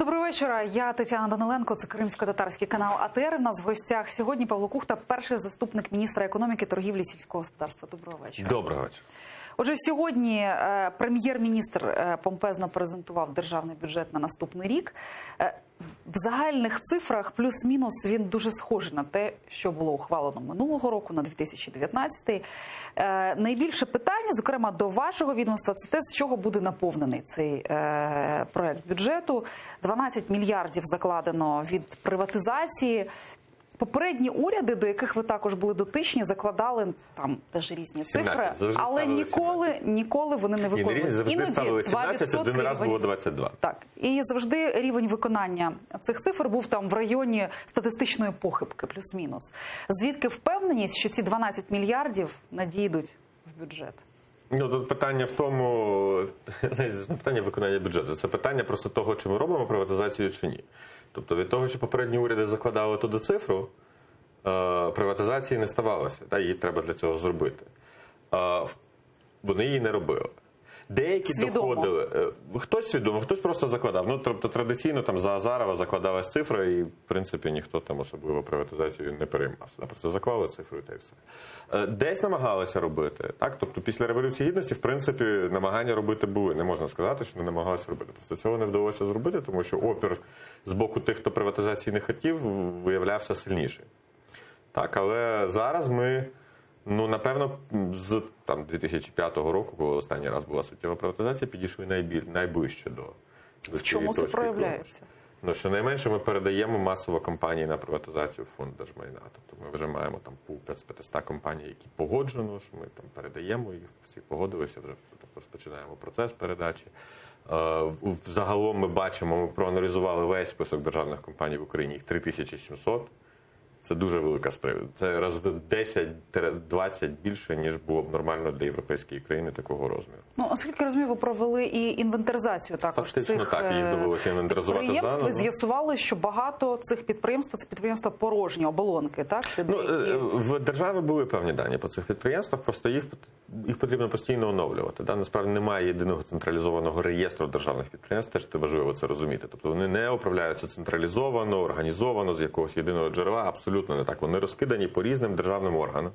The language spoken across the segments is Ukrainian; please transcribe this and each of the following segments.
Доброго вечора. Я Тетяна Даниленко. Це кримсько-татарський канал АТР. У нас в гостях сьогодні Павло Кухта, перший заступник міністра економіки, торгівлі, сільського господарства. Доброго вечора. Доброго вечора. Отже, сьогодні прем'єр-міністр помпезно презентував державний бюджет на наступний рік. В загальних цифрах плюс-мінус він дуже схожий на те, що було ухвалено минулого року, на 2019. Найбільше питання, зокрема до вашого відомства, це те, з чого буде наповнений цей проект бюджету. 12 мільярдів закладено від приватизації. Попередні уряди, до яких ви також були дотичні, закладали там теж різні цифри, але ніколи вони не виконували. Іноді ставили 17, один раз було 22. Так, і завжди рівень виконання цих цифр був там в районі статистичної похибки, плюс-мінус. Звідки впевненість, що ці 12 мільярдів надійдуть в бюджет? Ну, тут питання в тому, не питання виконання бюджету, це питання просто того, чи ми робимо приватизацію чи ні. Тобто від того, що попередні уряди закладали туди цифру, приватизації не ставалося, її треба для цього зробити. Вони її не робили. Деякі доходили, хтось свідомо, хтось просто закладав. Ну, тобто традиційно там за Азарова закладалась цифра і, в принципі, ніхто там особливо приватизацією не переймався. Просто заклали цифру і те все. Десь намагалися робити. Так? Тобто після Революції Гідності, в принципі, намагання робити були. Не можна сказати, що не намагалися робити. Просто цього не вдалося зробити, тому що опір з боку тих, хто приватизації не хотів, виявлявся сильніший. Так? Але зараз ми... Ну, напевно, з 2005 року, коли останній раз була суттєва приватизація, підійшли найближче до В чому це проявляється? Ну, щонайменше ми передаємо масово компанії на приватизацію в фонд держмайна. Тобто ми вже маємо там пул 500 компаній, які погоджено, що ми там передаємо їх, всі погодилися, вже розпочинаємо процес передачі. Загалом ми бачимо, ми проаналізували весь список державних компаній в Україні, їх 3700. Це дуже велика сприява. Це раз в 10-20 більше, ніж було б нормально для європейської країни такого розміру. Ну, оскільки розумію, ви провели і інвентаризацію також цих так, їх довелося інвентаризувати підприємств. заново. Ви з'ясували, що багато цих підприємств – це підприємства порожні, оболонки, так? В державі були певні дані по цих підприємствах, просто їх потрібно постійно оновлювати. Насправді немає єдиного централізованого реєстру державних підприємств, теж це важливо це розуміти. Тобто вони не управляються централізовано, організовано, з якогось єдиного джерела, абсолютно не так. Вони розкидані по різним державним органам,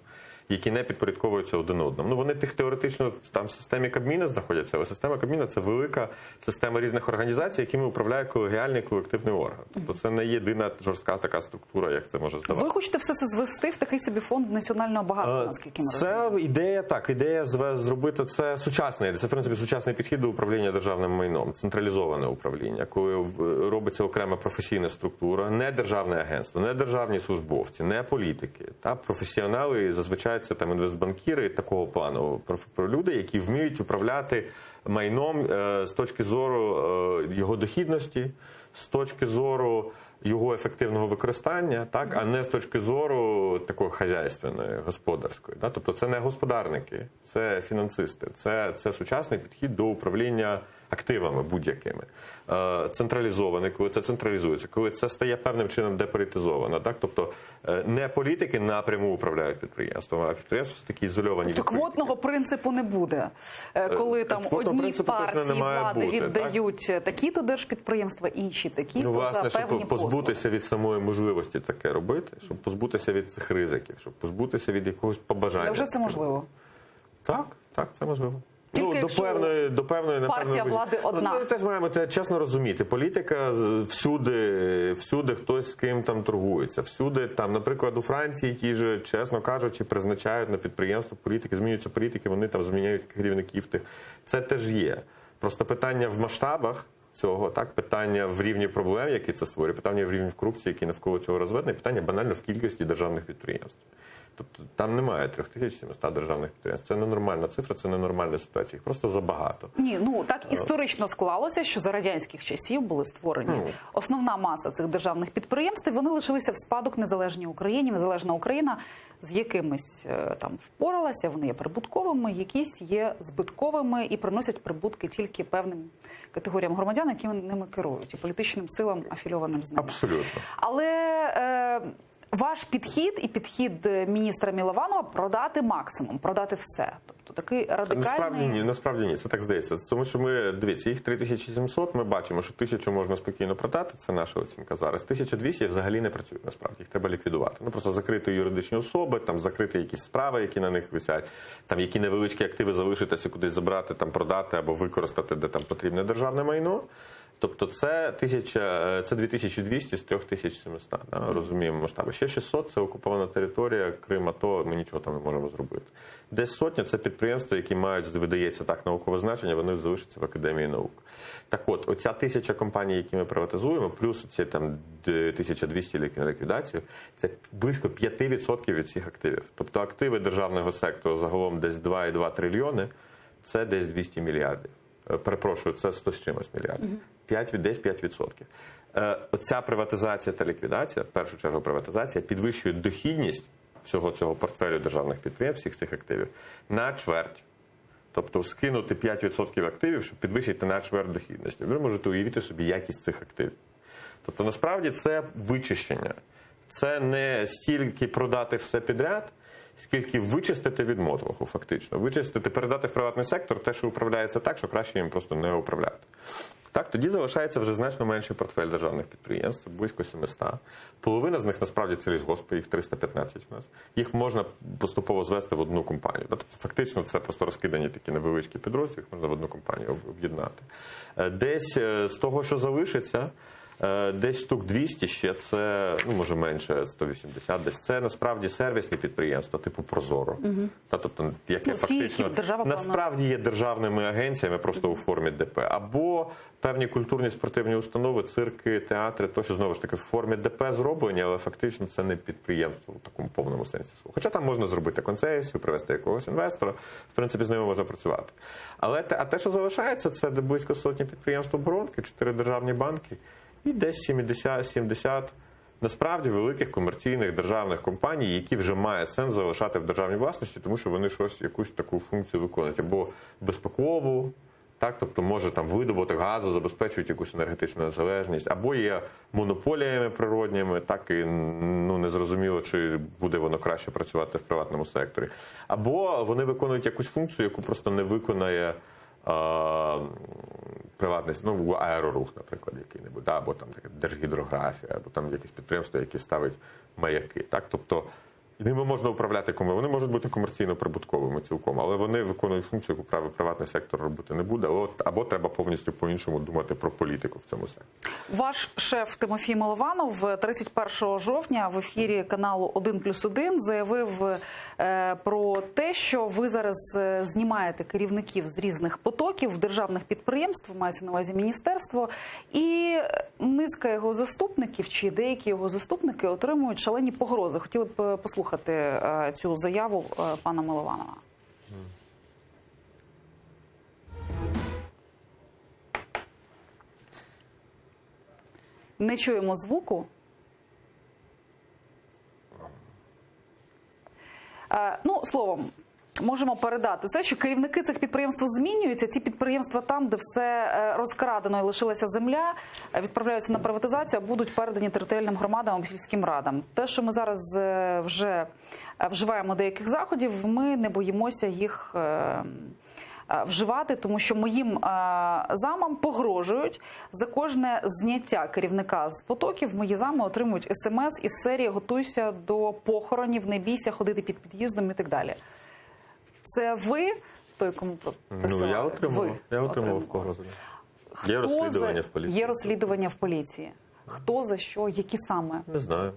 які не підпорядковуються один одному. Ну, вони теоретично там в системі Кабміна знаходяться, але система Кабміна – це велика система різних організацій, якими управляє колегіальний колективний орган. Тобто це не єдина жорстка така структура, як це може здавати. Ви хочете все це звести в такий собі фонд національного багатства, наскільки ми розуміємо? Це ідея, так, ідея зробити це сучасна ідея. Це, в принципі, сучасний підхід до управління державним майном, централізоване управління, коли робиться окрема професійна структура, не державне агентство, не державні службовці, не політики, та професіонали, зазвичай це там інвестбанкіри такого плану, про люди, які вміють управляти майном з точки зору його дохідності, з точки зору його ефективного використання, так, а не з точки зору такої хазяйственної, господарської. Так? Тобто це не господарники, це фінансисти, це сучасний підхід до управління активами будь-якими. Централізований, коли це централізується, коли це стає певним чином деполітизовано. Так? Тобто не політики напряму управляють підприємством, а підприємства – такі ізольовані. Тобто квотного принципу не буде, коли там одні партії влади віддають такі-то держпідприємства, інші такі-то за певні послуги. Щоб позбутися від самої можливості таке робити, щоб позбутися від цих ризиків, щоб позбутися від якогось побажання. Невже це можливо? Так, це можливо. Тільки до певної партія влади одна. Ми теж маємо це чесно розуміти. Політика всюди хтось з ким там торгується. Всюди там, наприклад, у Франції ті ж, чесно кажучи, призначають на підприємство політики, змінюються політики, вони там зміняють керівників тих. Це теж є. Просто питання в масштабах цього, так, питання в рівні проблем, які це створює, питання в рівні корупції, які навколо цього розведені, питання банально в кількості державних підприємств. Тобто там немає 3700 державних підприємств. Це ненормальна цифра, це ненормальна ситуація. Їх просто забагато. Ні, ну так історично склалося, що за радянських часів були створені основна маса цих державних підприємств, і вони лишилися в спадок незалежній Україні. Незалежна Україна з якимись там впоралася, вони є прибутковими, якісь є збитковими і приносять прибутки тільки певним категоріям громадян, які ними керують, і політичним силам, афільованим з ними. Абсолютно. Але ваш підхід і підхід міністра Милованова продати максимум, продати все. Тобто такий радикальний... Насправді ні, це так здається. Тому що ми, дивіться, їх 3700, ми бачимо, що 1000 можна спокійно продати, це наша оцінка зараз. 1200 взагалі не працюють, насправді, їх треба ліквідувати. Ну, просто закрити юридичні особи, там закрити якісь справи, які на них висять, там які невеличкі активи залишитися, кудись забрати, там продати або використати, де там потрібне державне майно. Тобто це 2200 з 3700, да, розуміємо масштаби. Ще 600 – це окупована територія, Крим, АТО, ми нічого там не можемо зробити. Десь сотня – це підприємства, які мають, видається так, наукове значення, вони залишаться в Академії наук. Так от, оця 1000 компаній, які ми приватизуємо, плюс ці там 1200 на ліквідацію, це близько 5% від всіх активів. Тобто активи державного сектору загалом десь 2,2 трильйони, це десь 200 мільярдів. Перепрошую, це 100 з чимось мільярдів. 5%. Оця приватизація та ліквідація, в першу чергу приватизація, підвищує дохідність всього цього портфелю державних підприємств, всіх цих активів, на чверть. Тобто скинути 5% активів, щоб підвищити на чверть дохідності. Ви можете уявити собі якість цих активів. Тобто, насправді, це вичищення. Це не стільки продати все підряд, скільки вичистити від мотлоху, фактично. Вичистити, передати в приватний сектор те, що управляється так, що краще їм просто не управляти. Так, тоді залишається вже значно менший портфель державних підприємств, близько 700. Половина з них, насправді, це лісгоспи, їх 315 у нас. Їх можна поступово звести в одну компанію. Тобто, фактично, це просто розкидані такі невеличкі підрозділи, їх можна в одну компанію об'єднати. Десь з того, що залишиться, десь штук 200 ще це, ну, може менше, 180 десь. Це насправді сервісні підприємства, типу Прозоро. Тобто, яке фактично насправді є державними агенціями, просто у формі ДП. Або певні культурні спортивні установи, цирки, театри, то, що знову ж таки в формі ДП зроблені, але фактично це не підприємство в такому повному сенсі слова. Хоча там можна зробити концесію, привести якогось інвестора, в принципі, з ними можна працювати. Але те, що залишається, це близько сотні підприємств оборонки, 4 державні банки, і десь 70 насправді великих комерційних державних компаній, які вже має сенс залишати в державній власності, тому що вони якусь таку функцію виконують. Або безпекову, так, тобто може там видобуток газу, забезпечують якусь енергетичну незалежність, або є монополіями природніми, так і незрозуміло, чи буде воно краще працювати в приватному секторі. Або вони виконують якусь функцію, яку просто не виконає приватність, аерорух, наприклад, який-небудь, або там Держгідрографія, або там якесь підприємство, яке ставить маяки. Так? Тобто ними можна управляти кому. Вони можуть бути комерційно-прибутковими цілком, але вони виконують функцію, яку приватний сектор робити не буде, або треба повністю по-іншому думати про політику в цьому секторі. Ваш шеф Тимофій Милованов 31 жовтня в ефірі каналу «1+1» заявив про те, що ви зараз знімаєте керівників з різних потоків державних підприємств, мається на увазі міністерство, і низка його заступників, чи деякі його заступники отримують шалені погрози. Хотіли б послухати цю заяву пана Милованова. Не чуємо звуку. Словом, можемо передати це, що керівники цих підприємств змінюються. Ці підприємства там, де все розкрадено і лишилася земля, відправляються на приватизацію, а будуть передані територіальним громадам і сільським радам. Те, що ми зараз вже вживаємо деяких заходів, ми не боїмося їх вживати, тому що моїм замам погрожують за кожне зняття керівника з потоків. Мої зами отримують смс із серії «Готуйся до похоронів, не бійся ходити під під'їздом» і так далі. Це ви, той, кому присилали? Я отримував погрози. Є розслідування в поліції. Є розслідування в поліції. Хто, за що, які саме? Не знаю.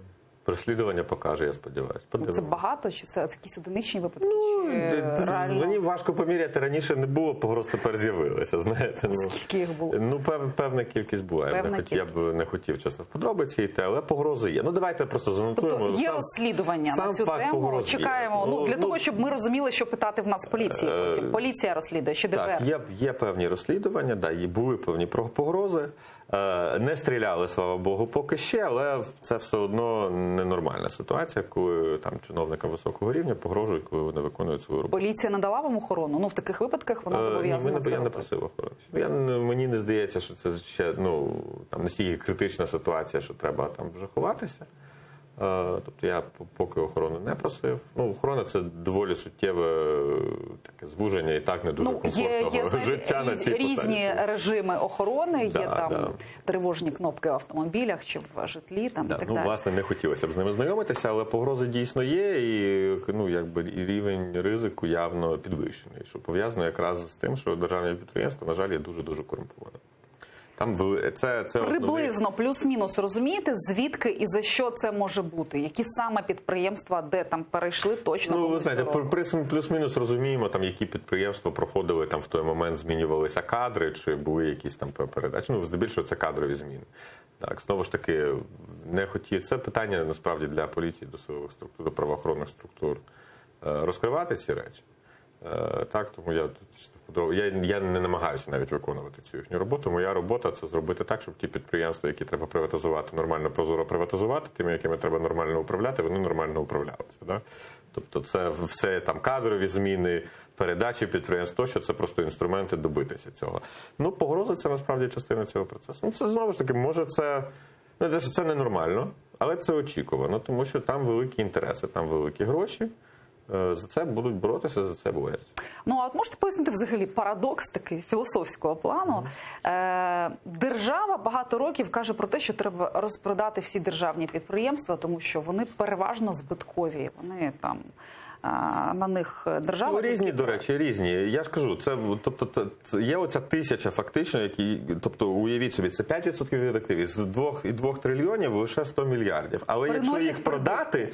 Розслідування покаже, я сподіваюся. Це багато, чи це якісь одиничні випадки? Мені важко поміряти. Раніше не було погроз, тепер з'явилися. Знаєте, скільки їх було? Певна кількість була. Я б не хотів, чесно, в подробиці йти, але погрози є. Давайте просто занотуємо. Тобто є розслідування на цю тему? Чекаємо. Для того, щоб ми розуміли, що питати в нас поліції. Поліція розслідує, чи ДБР? Так, є певні розслідування, були певні погрози. Не стріляли, слава Богу, поки ще, але це все одно ненормальна ситуація, коли там чиновникам високого рівня погрожують, коли вони виконують свою роботу. Поліція надала вам охорону? В таких випадках вона зобов'язана це робити. Я не просив охорони. Мені не здається, що це ще там настільки критична ситуація, що треба там вже ховатися. Тобто я поки охорону не просив. Ну, охорона – це доволі суттєве таке звуження і так не дуже комфортного життя на цій різні посаді. режими охорони, є там да. тривожні кнопки в автомобілях чи в житлі, там, і так далі. Власне, не хотілося б з ними знайомитися, але погрози дійсно є, і і рівень ризику явно підвищений, що пов'язано якраз з тим, що державне підприємство, на жаль, є дуже-дуже корумповане. Там це приблизно, плюс-мінус, розумієте, звідки і за що це може бути? Які саме підприємства, де там перейшли, точно? Ну, ви знаєте, плюс-мінус розуміємо, там, які підприємства проходили, там в той момент змінювалися кадри, чи були якісь там передачі. Ну, здебільшого це кадрові зміни. Так, знову ж таки, не хотів. Це питання, насправді, для поліції, до силових структур, до правоохоронних структур розкривати ці речі. Так, тому я не намагаюся навіть виконувати цю їхню роботу. Моя робота – це зробити так, щоб ті підприємства, які треба приватизувати, нормально, прозоро приватизувати, тими, якими треба нормально управляти, вони нормально управлялися. Да? Тобто це все там кадрові зміни, передачі підприємств, тощо це просто інструменти добитися цього. Ну, погрози – це насправді частина цього процесу. Ну, це знову ж таки, може це ненормально, але це очікувано, тому що там великі інтереси, там великі гроші. За це будуть боротися, за це борються. Ну, а от можете пояснити взагалі парадокс такий філософського плану? Держава багато років каже про те, що треба розпродати всі державні підприємства, тому що вони переважно збиткові. Вони там на них держава... Ну, різні, до речі, різні. Я ж кажу, тобто, є оця тисяча фактично, тобто, уявіть собі, це 5% від активів. З 2 трильйонів лише 100 мільярдів. Але якщо їх продати,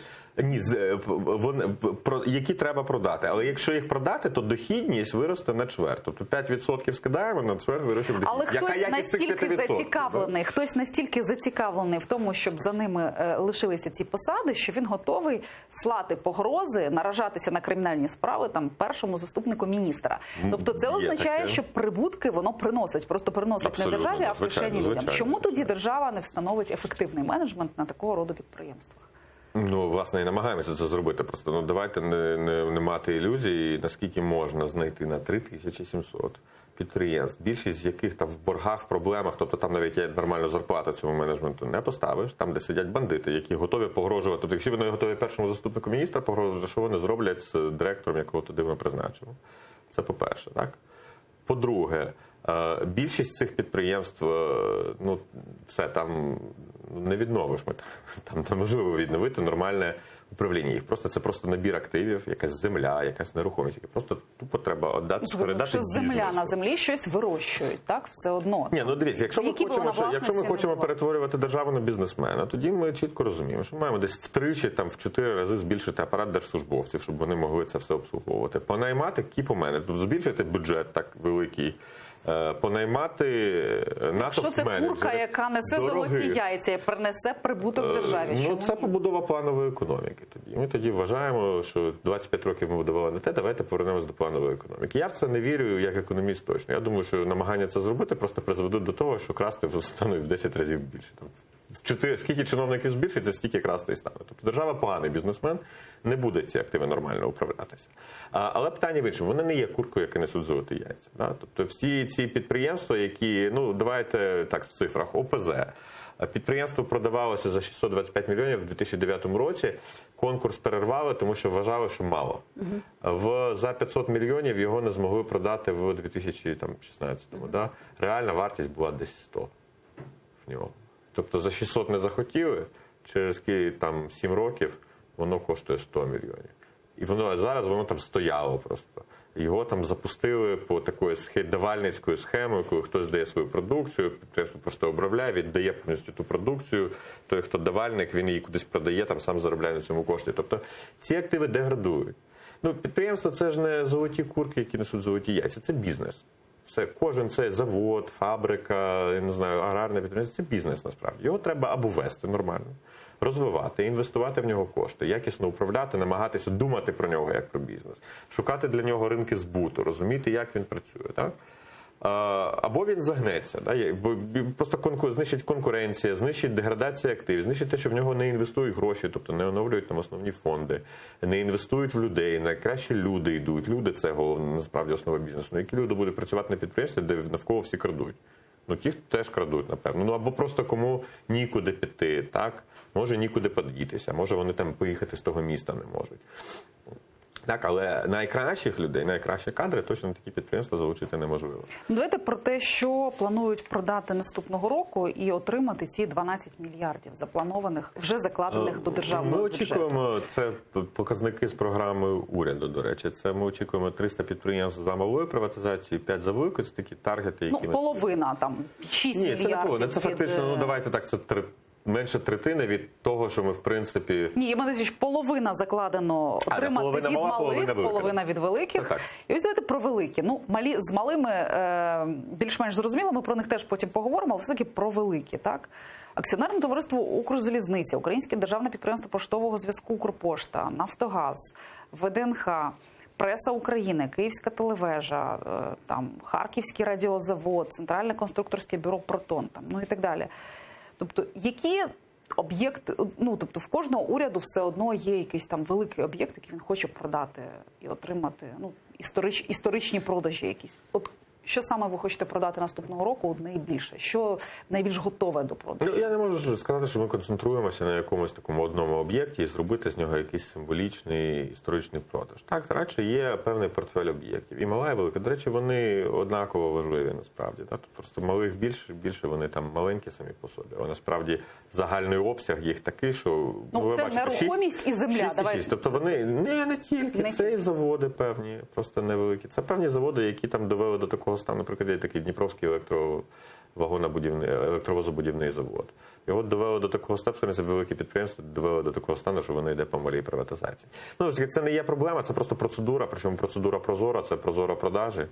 які треба продати. Але якщо їх продати, то дохідність виросте на чверть. Тобто 5% скидаємо, на чверть виросте дохідність. Але хтось настільки зацікавлений в тому, щоб за ними лишилися ці посади, що він готовий слати погрози, наражатися на кримінальні справи там першому заступнику міністра. Тобто це означає, що прибутки воно приносить. Просто приносить абсолютно, не державі, а в кишені людям. звичайно. Чому тоді держава не встановить ефективний менеджмент на такого роду підприємствах? Ну, власне, і намагаємося це зробити. Просто давайте не мати ілюзії, наскільки можна знайти на 3700 підприємств, більшість з яких там в боргах, в проблемах, тобто там навіть є нормальну зарплату цьому менеджменту не поставиш, там, де сидять бандити, які готові погрожувати. Тобто, якщо вони готові першому заступнику міністра погрожувати, що вони зроблять з директором, якого туди ми призначимо. Це по-перше, так? По-друге, більшість цих підприємств, ну, все там не відновиш. Там неможливо відновити нормальне управління їх. Це просто набір активів, якась земля, якась нерухомість, яка просто тупо треба віддати, передати що бізнесу. земля на землі щось вирощують, так? Все одно. Ні, ну дивіться, якщо ми хочемо перетворювати державу на бізнесмена, тоді ми чітко розуміємо, що ми маємо десь втричі, там в 4 рази збільшити апарат держслужбовців, щоб вони могли це все обслуговувати. Понаймати кіпоменеджерів, тобто збільшити бюджет так великий, понаймати Якщо це курка, яка несе золоті яйця і принесе прибуток державі. Ну, це побудова планової економіки тоді. Ми тоді вважаємо, що 25 років ми будували не те, давайте повернемось до планової економіки. Я в це не вірю як економіст точно. Я думаю, що намагання це зробити просто призведуть до того, що красти стануть в 10 разів більше. Скільки чиновників збільшиться, стільки красти і стане. Тобто держава поганий бізнесмен, не буде ці активи нормально управлятися. Але питання в іншому. Вони не є куркою, яка несуть золоті яйця. Да? Тобто всі ці підприємства, які, ну давайте так в цифрах, ОПЗ. Підприємство продавалося за 625 мільйонів в 2009 році. Конкурс перервали, тому що вважали, що мало. За 500 мільйонів його не змогли продати в 2016-му. Да? Реальна вартість була десь 100 в нього. Тобто за 600 не захотіли, через 7 років воно коштує 100 мільйонів. І зараз воно там стояло просто. Його там запустили по такої давальницької схемою, коли хтось дає свою продукцію, підприємство просто обробляє, віддає повністю ту продукцію. Той, хто давальник, він її кудись продає, там сам заробляє на цьому кошті. Тобто ці активи деградують. Ну, підприємство – це ж не золоті курки, які несуть золоті яйця, це бізнес. Кожен це завод, фабрика, я не знаю, аграрне підприємство – це бізнес насправді. Його треба або вести нормально, розвивати, інвестувати в нього кошти, якісно управляти, намагатися думати про нього як про бізнес, шукати для нього ринки збуту, розуміти, як він працює. Так? Або він загнеться, да? Просто знищить конкуренція, знищить деградація активів, знищить те, що в нього не інвестують гроші, тобто не оновлюють там основні фонди, не інвестують в людей, найкраще люди йдуть. Люди – це головне, насправді, основа бізнесу. Які люди будуть працювати на підприємстві, де навколо всі крадуть? Ну, ті теж крадуть, напевно. Ну, або просто кому нікуди піти, так? Може нікуди подітися, може вони там поїхати з того міста не можуть. Так, але найкращих людей, найкращі кадри точно на такі підприємства залучити неможливо. Давайте про те, що планують продати наступного року і отримати ці 12 мільярдів запланованих, вже закладених до державного бюджету. Ми очікуємо, це показники з програми уряду, до речі. Це ми очікуємо 300 підприємств за малою приватизацією, 5 за великою. Це такі таргети, які половина, там, 6 Ні, мільярдів. це не половина. Це фактично, ну давайте так, це менше третини від того, що ми в принципі... Ні, я маю половина закладено отримати половина від мала, малих, половина від великих. Так. І ось давайте про великі. Ну, малі з малими більш-менш зрозуміло, ми про них теж потім поговоримо, а все-таки про великі, так? Акціонерне товариство «Укрзалізниця», Українське державне підприємство поштового зв'язку «Укрпошта», «Нафтогаз», ВДНХ, Преса України, Київська телевежа, там, Харківський радіозавод, Центральне конструкторське бюро «Протон», там, ну і так далі. Тобто, які об'єкти, ну, тобто, в кожного уряду все одно є якийсь там великий об'єкт, який він хоче продати і отримати, ну, історичні продажі якісь. От що саме ви хочете продати наступного року найбільше? Що найбільш готове до продажу? Ну, я не можу сказати, що ми концентруємося на якомусь такому одному об'єкті і зробити з нього якийсь символічний історичний продаж. Так, радше є певний портфель об'єктів. І мала, і велика. До речі, вони однаково важливі насправді. Так? Просто малих більше вони там маленькі самі по собі. А насправді загальний обсяг їх такий, що... Ну, ви це бачите, нерухомість і земля. 6,6. Тобто вони не тільки. Це і заводи певні, просто невеликі. Це певні заводи, які там довели до такого стану. Наприклад, є такий Дніпровський електровозобудівний завод. Його довели до такого стану, це великі підприємства довели до такого стану, що вони йде по малій приватизації. Ну, це не є проблема, це просто процедура, причому процедура прозора, це прозора продажі,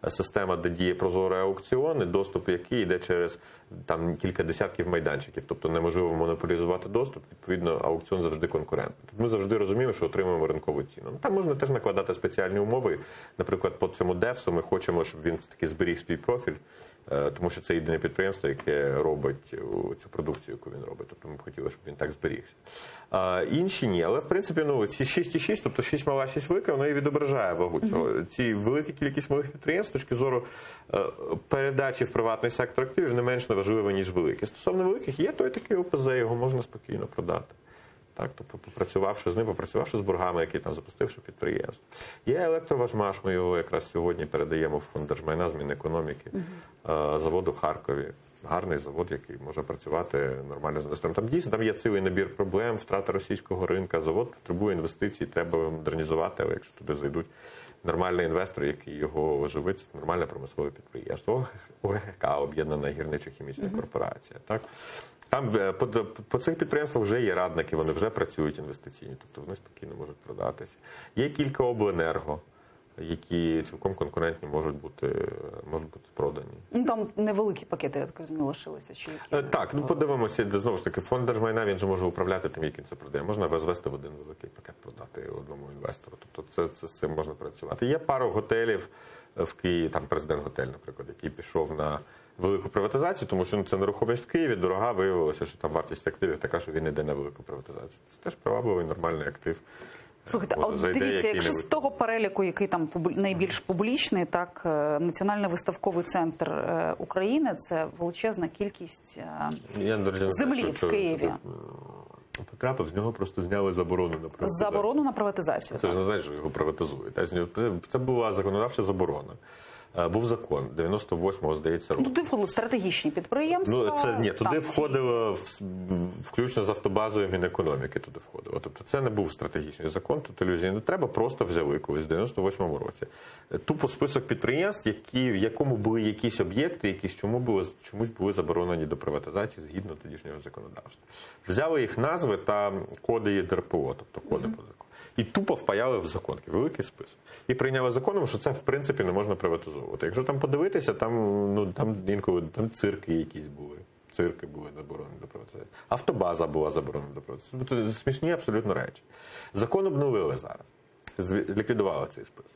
система, де діє прозорий аукціон, і доступ який йде через там кілька десятків майданчиків. Тобто неможливо монополізувати доступ, відповідно, аукціон завжди конкурентний. Тобто ми завжди розуміємо, що отримуємо ринкову ціну. Там можна теж накладати спеціальні умови. Наприклад, по цьому ДЕФСу ми хочемо, щоб він таки зберіг свій профіль, тому що це єдине підприємство, яке робить цю продукцію, яку він робить. Тобто ми б хотіли, щоб він так зберігся. Інші ні. Але, в принципі, ну, ці 6,6, тобто 6 мала, 6 велика, воно і відображає вагу цього. Ці велика кількість малих підприємств з точки зору передачі в приватний сектор активів не менш важливо, ніж великі. Стосовно великих, є той такий ОПЗ, його можна спокійно продати. Так, тобто, попрацювавши з ним, попрацювавши з боргами, які там запустивши підприємство. Є електроважмаш, ми його якраз сьогодні передаємо в фонд держмайна з Мінекономіки, заводу в Харкові. Гарний завод, який може працювати нормально з інвестором. Там дійсно там є цілий набір проблем, втрата російського ринку, завод потребує інвестицій, треба модернізувати, але якщо туди зайдуть нормальний інвестор, який його оживить, це нормальне промислове підприємство. ОГК, Об'єднана гірничо-хімічна корпорація. Так? Там по цих підприємствах вже є радники, вони вже працюють інвестиційні, тобто вони спокійно можуть продатися. Є кілька обленерго, які цілком конкурентні можуть бути продані. Ну, там невеликі пакети, я так розумію, лишилися. Чи які? Так, ну подивимося, знову ж таки, фонд держмайна, він же може управляти тим, яким це продає. Можна розвести в один великий пакет, продати одному інвестору. Тобто з цим можна працювати. Є пару готелів в Києві, там Президент Готель, наприклад, який пішов на велику приватизацію, тому що це нерухомість в Києві, дорога, виявилося, що там вартість активів така, що він йде на велику приватизацію. Це теж привабливий, нормальний актив. Слухайте, а от дивіться, якщо з того переліку, який там найбільш публічний, так, Національний виставковий центр України, це величезна кількість землі в Києві. Потрапив, з нього просто зняли заборону на приватизацію. Заборону на приватизацію. Це ж не значить, що його приватизують. Це була законодавча заборона. Був закон 98-го, здається, року. Туди входили стратегічні підприємства. Ну, туди входило, включно з автобазою Мінекономіки туди входило. Тобто це не був стратегічний закон, тут ілюзії не треба, просто взяли колись в 98-му році. Тупо список підприємств, в якому були якісь об'єкти, які чомусь були заборонені до приватизації згідно тодішнього законодавства. Взяли їх назви та коди ЄДРПО, тобто коди по закону. І тупо впаяли в закон, великий список. І прийняли законом, що це, в принципі, не можна приватизовувати. Якщо там подивитися, там інколи цирки якісь були. Цирки були заборонені до приватизації. Автобаза була заборонена до приватизації. Тобто смішні абсолютно речі. Закон обновили зараз. Ліквідували цей список.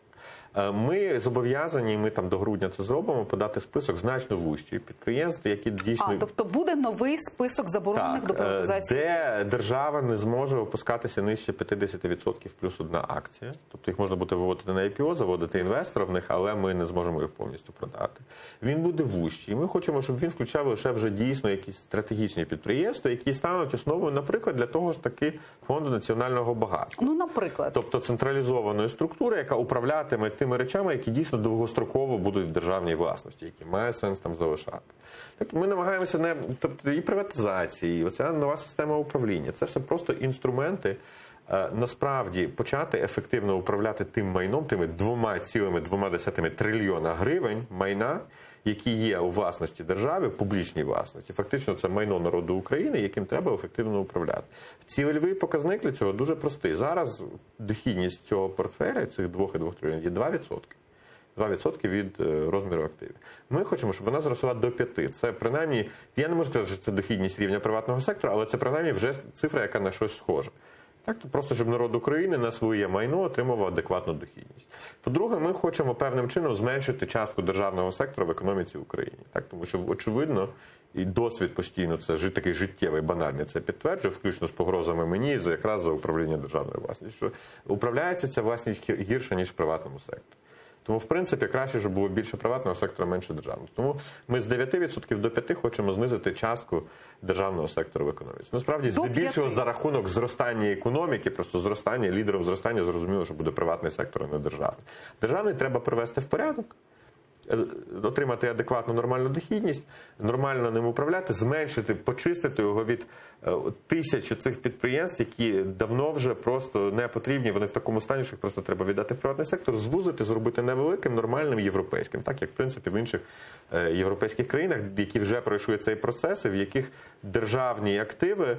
Ми зобов'язані, ми там до грудня це зробимо, подати список значно вужчий підприємств, які дійсно... Тобто буде новий список заборонених до приватизації? Де держава не зможе опускатися нижче 50% плюс одна акція. Тобто їх можна буде виводити на IPO, заводити інвестора в них, але ми не зможемо їх повністю продати. Він буде вужчий. Ми хочемо, щоб він включав лише вже дійсно якісь стратегічні підприємства, які стануть основою, наприклад, для того ж таки фонду національного багатства. Ну, наприклад. Тобто централізованої структури, яка управлятиме тими речами, які дійсно довгостроково будуть в державній власності, які має сенс там залишати. Тобто ми намагаємося і приватизації, і оця нова система управління. Це все просто інструменти, насправді почати ефективно управляти тим майном, тими 2,2 трильйона гривень майна, які є у власності держави, в публічній власності. Фактично це майно народу України, яким треба ефективно управляти. Цільовий показник для цього дуже простий. Зараз дохідність цього портфеля, цих 2,2 трильйонів, є 2%. 2% від розміру активів. Ми хочемо, щоб вона зросла до 5%. Це принаймні, я не можу сказати, що це дохідність рівня приватного сектора, але це принаймні вже цифра, яка на щось схожа. Так, то просто, щоб народ України на своє майно отримував адекватну дохідність. По-друге, ми хочемо певним чином зменшити частку державного сектора в економіці України. Так, тому що, очевидно, і досвід постійно, це такий життєвий, банальний, це підтверджує, включно з погрозами мені, якраз за управління державною власністю, що управляється ця власність гірше, ніж в приватному секторі. Тому, в принципі, краще, щоб було більше приватного сектора, менше державного. Тому ми з 9% до 5% хочемо знизити частку державного сектору в економіці. Насправді, здебільшого за рахунок зростання економіки, просто зростання, лідером зростання зрозуміло, що буде приватний сектор, а не державний. Державний треба привести в порядок, отримати адекватну нормальну дохідність, нормально ним управляти, зменшити, почистити його від тисячі цих підприємств, які давно вже просто не потрібні, вони в такому стані, що їх просто треба віддати в приватний сектор, звузити, зробити невеликим, нормальним європейським, так як в принципі в інших європейських країнах, які вже пройшли цей процес, і в яких державні активи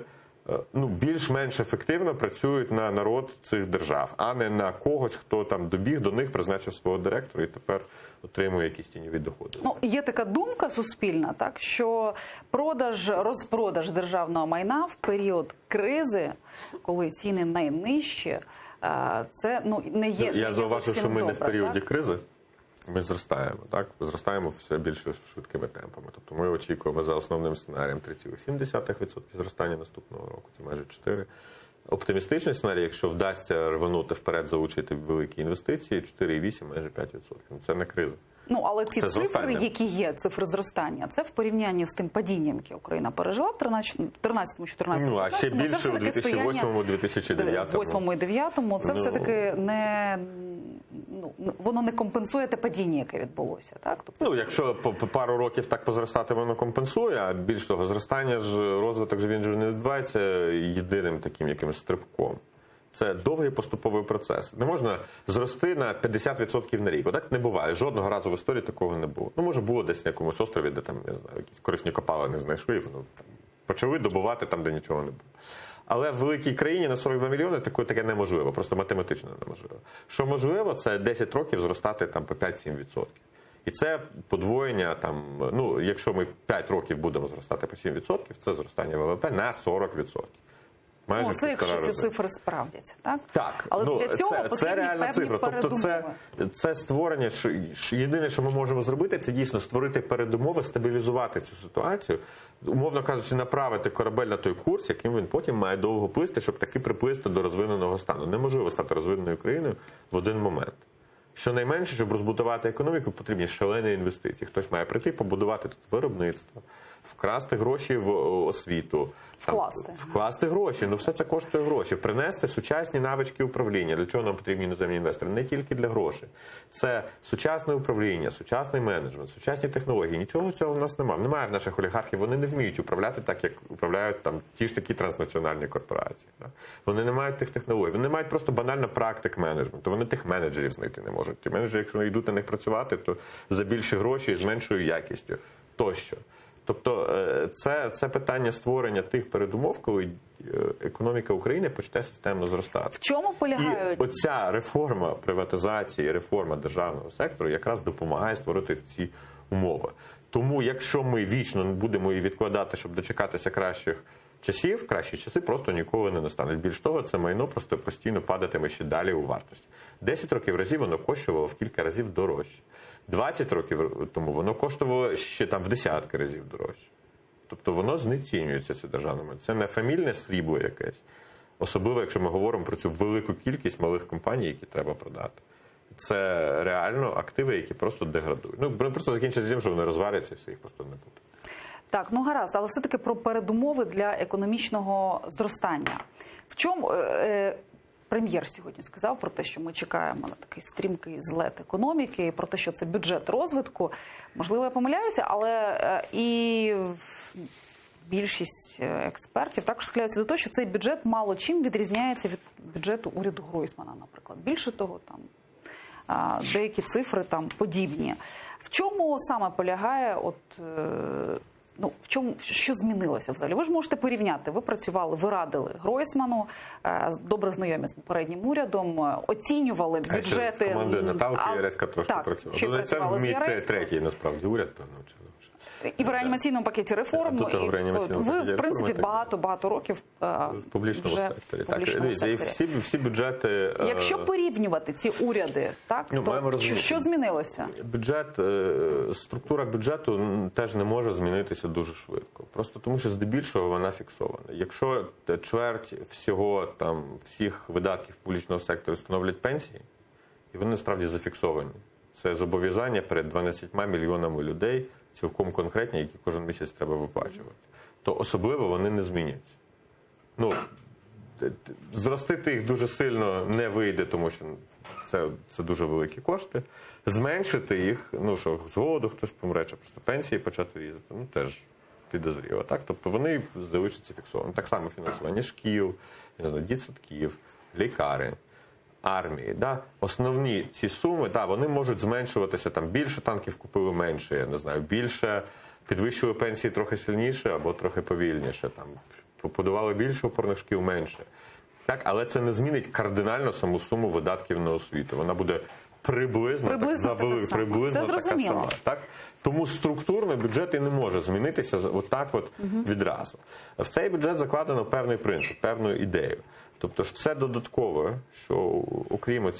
більш-менш ефективно працюють на народ цих держав, а не на когось, хто там добіг до них, призначив свого директора і тепер отримує якісь тіньові доходи. Є така думка суспільна, так, що розпродаж державного майна в період кризи, коли ціни найнижчі, це не є. Я зауважу, що ми не в періоді так? кризи. Ми зростаємо, так? Зростаємо все більше швидкими темпами. Тобто ми очікуємо за основним сценарієм 3,7% зростання наступного року, це майже 4%. Оптимістичний сценарій, якщо вдасться рванути вперед, залучити великі інвестиції, 4,8%, майже 5%. Це не криза. Але ці цифри, які є, цифри зростання, це в порівнянні з тим падінням, яке Україна пережила в 13-14 а ще більше у 2008-2009. В 2008 і 2009 це все-таки не... воно не компенсує те падіння, яке відбулося, так? Тобто... якщо по пару років так позростати, воно компенсує, а більш того, зростання ж, розвиток ж він же не відбувається єдиним таким якимось стрибком. Це довгий поступовий процес. Не можна зрости на 50% на рік. Отак не буває. Жодного разу в історії такого не було. Може було десь на якомусь острові, де там, я не знаю, якісь корисні копалини знайшли, почали добувати там, де нічого не було. Але в великій країні на 42 мільйони таке неможливо, просто математично неможливо. Що можливо, це 10 років зростати там по 5-7%. І це подвоєння, якщо ми 5 років будемо зростати по 7%, це зростання ВВП на 40%. Це якщо ці цифри справдяться, так? Так. Але для цього це реальна цифра. Тобто це створення, єдине, що ми можемо зробити, це дійсно створити передумови, стабілізувати цю ситуацію, умовно кажучи, направити корабель на той курс, яким він потім має довго плисти, щоб таки приплисти до розвиненого стану. Неможливо стати розвиненою країною в один момент. Щонайменше, щоб розбудувати економіку, потрібні шалені інвестиції. Хтось має прийти, побудувати тут виробництво, вкрасти гроші в освіту, вкласти гроші. Все це коштує гроші. Принести сучасні навички управління. Для чого нам потрібні іноземні інвестори? Не тільки для грошей. Це сучасне управління, сучасний менеджмент, сучасні технології. Нічого цього в нас немає. Немає в наших олігархів. Вони не вміють управляти так, як управляють там ті ж такі транснаціональні корпорації. Вони не мають тих технологій. Вони не мають просто банально практик менеджменту. Вони тих менеджерів знайти не можуть. Ті менеджери, якщо не йдуть на них працювати, то за більші гроші з меншою якістю. Тощо. Тобто це питання створення тих передумов, коли економіка України почне системно зростати. В чому полягають? І оця реформа приватизації, реформа державного сектору якраз допомагає створити ці умови. Тому якщо ми вічно будемо її відкладати, щоб дочекатися кращих часів, кращі часи просто ніколи не настануть. Більш того, це майно просто постійно падатиме ще далі у вартості. 10 років разів воно коштувало в кілька разів дорожче. 20 років тому воно коштувало ще там в десятки разів дорожче. Тобто воно знецінюється, це державними. Це не фамільне срібло якесь. Особливо, якщо ми говоримо про цю велику кількість малих компаній, які треба продати. Це реально активи, які просто деградують. Ну, просто закінчиться тим, що вони розваляться, і все, їх просто не буде. Так, ну гаразд, але все-таки про передумови для економічного зростання. В чому прем'єр сьогодні сказав про те, що ми чекаємо на такий стрімкий злет економіки, про те, що це бюджет розвитку. Можливо, я помиляюся, але і більшість експертів також схиляються до того, що цей бюджет мало чим відрізняється від бюджету уряду Гройсмана, наприклад. Більше того, там деякі цифри там подібні. В чому саме полягає, в чому, що змінилося взагалі? Ви ж можете порівняти. Ви працювали, ви радили Гройсману, добре знайомі з попереднім урядом, оцінювали бюджети. З командою Наталки Яреська трошки працювала. Це мій третій, насправді, уряд, певно. І в реанімаційному пакеті реформ. Ви, в принципі, багато років в публічному секторі. Всі бюджети... Якщо порівнювати ці уряди, так, то що змінилося? Структура бюджету теж не може змінитися дуже швидко. Просто тому, що здебільшого вона фіксована. Якщо чверть всіх видатків публічного сектору становлять пенсії, і вони насправді зафіксовані. Це зобов'язання перед 12 мільйонами людей, цілком конкретні, які кожен місяць треба виплачувати, то особливо вони не зміняться. Зростити їх дуже сильно не вийде, тому що це дуже великі кошти. Зменшити їх, що з голоду хтось помре, чи просто пенсії почати різати, теж підозріло. Так? Тобто вони залишаться фіксовані. Так само фінансування шкіл, дитсадків, лікарень, армії. Да? Основні ці суми, вони можуть зменшуватися, більше танків купили менше, я не знаю, більше підвищили пенсії трохи сильніше або трохи повільніше, побудували більше опорних шкіл менше. Так? Але це не змінить кардинально саму суму видатків на освіту. Вона буде приблизно така сама. Так? Тому структурно бюджет і не може змінитися відразу. В цей бюджет закладено певний принцип, певну ідею. Тобто все додаткове, що окрім